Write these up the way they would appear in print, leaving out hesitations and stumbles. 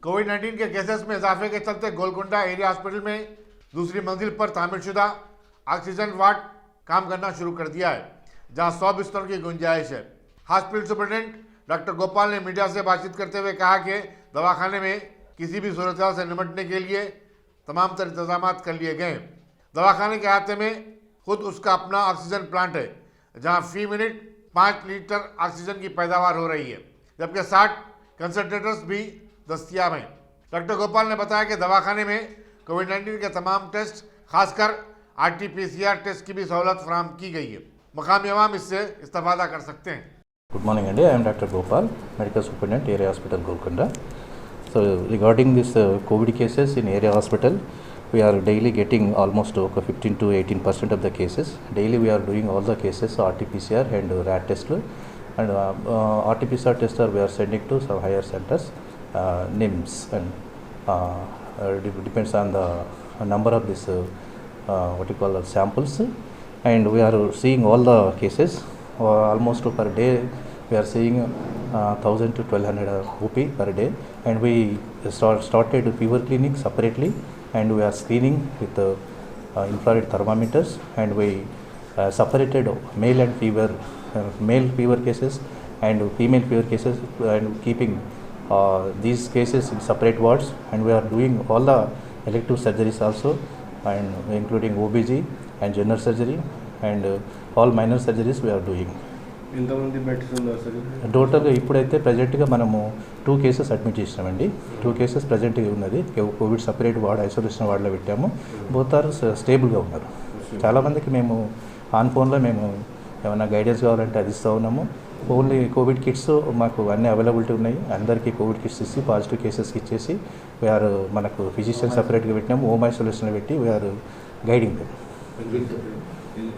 कोविड-19 के केसेस में इजाफे के चलते गोलकोंडा एरिया हॉस्पिटल में दूसरी मंजिल पर तामीरशुदा ऑक्सीजन वार्ड काम करना शुरू कर दिया है, जहां 100 बिस्तरों की गुंजाइश है। हॉस्पिटल सुपरिटेंडेंट डॉक्टर गोपाल ने मीडिया से बातचीत करते हुए कहा कि दवाखाने में किसी भी सूरत से निपटने के लिए तमाम तरह इंतजाम कर लिए गए हैं। दवाखाने के अहाते में खुद उसका अपना ऑक्सीजन प्लांट है, जहां फी मिनट 5 लीटर ऑक्सीजन की पैदावार हो रही है, जबकि 60 कंसंट्रेटर्स भी दस्तियाब हैं। डॉक्टर गोपाल ने बताया कि दवाखाने में कोविड-19 के तमाम टेस्ट, खासकर RT-PCR टेस्ट की भी सहूलत फराहम की गई है। मकामी अवाम इससे इस्तेफादा कर सकते हैं। Good morning, Andy. I am Dr. Gopal, Medical Superintendent, Area Hospital, Golconda. So, regarding this COVID cases in Area Hospital, we are daily getting almost 15 to 18% of the cases. Daily, we are doing all the cases, RT-PCR and RAT test. And RT-PCR test we are sending to some higher centers, NIMS, and depends on the number of this samples. And we are seeing all the cases. Almost per day we are seeing 1000 to 1200 OP per day, and we started fever clinic separately, and we are screening with infrared thermometers, and we separated male fever cases and female fever cases, and keeping these cases in separate wards. And we are doing all the elective surgeries also, and including OBG and general surgery, and all minor surgeries we are doing. ఎంతమంది beds ఉన్నారు sir? టోటల్గా ఇప్పుడైతే ప్రజెంట్గా మనము 2 cases admit చేసినామండి. 2 cases ప్రజెంట్గా ఉన్నది. Covid separate ward, isolation వార్డులో పెట్టాము. బోత్ ఆర్ స్టేబుల్గా ఉన్నారు. చాలామందికి మేము ఆన్ ఫోన్లో మేము ఏమైనా గైడెన్స్ కావాలంటే అది ఇస్తూ ఉన్నాము. ఓన్లీ కోవిడ్ కిట్స్ మాకు అన్నీ అవైలబిలిటీ ఉన్నాయి. అందరికీ కోవిడ్ కిట్స్ ఇచ్చి పాజిటివ్ కేసెస్కి ఇచ్చేసి వీఆర్ మనకు ఫిజిషియన్ సపరేట్గా పెట్టినాము. హోమ్ ఐసోలేషన్లో పెట్టి వీఆర్ గైడింగ్.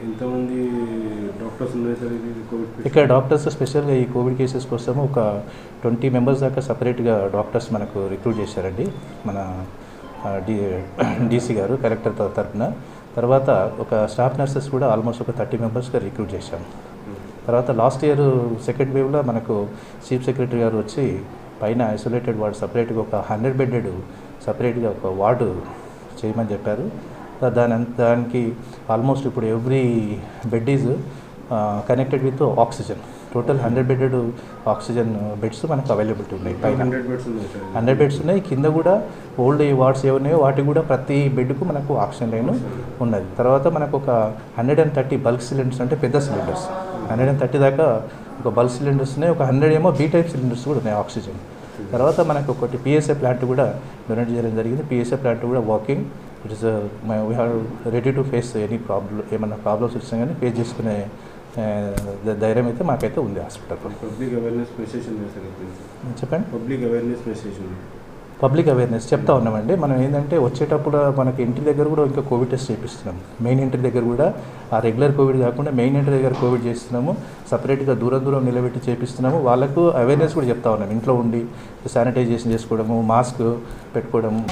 ఎంతమంది డాక్టర్స్ ఉన్నారు సార్ కోవిడ్? ఇక్కడ డాక్టర్స్ స్పెషల్గా ఈ కోవిడ్ కేసెస్ కోసం ఒక 20 మెంబర్స్ దాకా సపరేట్గా డాక్టర్స్ మనకు రిక్రూట్ చేశారండి మన డీసీ గారు కలెక్టర్ తరఫున. తర్వాత ఒక స్టాఫ్ నర్సెస్ కూడా ఆల్మోస్ట్ ఒక 30 మెంబర్స్గా రిక్రూట్ చేశాము. తర్వాత లాస్ట్ ఇయర్ సెకండ్ వేవ్లో మనకు చీఫ్ సెక్రటరీ గారు వచ్చి పైన ఐసోలేటెడ్ వార్డు సపరేట్గా ఒక 100 బెడ్డెడ్ సపరేట్గా ఒక వార్డు చేయమని చెప్పారు. దానికి ఆల్మోస్ట్ ఇప్పుడు every bed is connected with oxygen. Total 100 bedded oxygen beds మనకు అవైలబిలిటీ ఉన్నాయి. పైన 100 బెడ్స్ ఉన్నాయి. కింద కూడా ఓల్డ్ వార్డ్స్ ఏమున్నాయో వాటికి కూడా ప్రతి బెడ్కు మనకు ఆక్సిజన్ లైన్ ఉన్నది. తర్వాత మనకు ఒక 130 బల్క్ సిలిండర్స్, అంటే పెద్ద సిలిండర్స్ 130 దాకా ఒక బల్క్ సిలిండర్స్ ఉన్నాయి. ఒక 100 ఏమో బీ టైప్ సిలిండర్స్ కూడా ఉన్నాయి ఆక్సిజన్. తర్వాత మనకు ఒకటి PSA ప్లాంట్ కూడా డొనేట్ చేయడం జరిగింది. PSA ప్లాంట్ కూడా working. It is we have ready to face any problem, ఏమన్నా ప్రాబ్లమ్స్ వచ్చినా కానీ ఫేస్ చేసుకునే ధైర్యం అయితే మాకైతే ఉంది హాస్పిటల్. పబ్లిక్ అవేర్నెస్ మెసేజ్ చెప్పండి. పబ్లిక్ అవేర్నెస్ చెప్తా ఉన్నామండి. మనం ఏంటంటే వచ్చేటప్పుడు మనకి ఇంటి దగ్గర కూడా ఇంకా కోవిడ్ టెస్ట్ చేపిస్తున్నాం. మెయిన్ ఇంటి దగ్గర కూడా ఆ రెగ్యులర్ కోవిడ్ కాకుండా మెయిన్ ఇంటి దగ్గర కోవిడ్ చేస్తున్నాము. సపరేట్గా దూరం నిలబెట్టి చేపిస్తున్నాము. వాళ్ళకు అవేర్నెస్ కూడా చెప్తా ఉన్నాం. ఇంట్లో ఉండి శానిటైజేషన్ చేసుకోవడము, మాస్క్ పెట్టుకోవడము.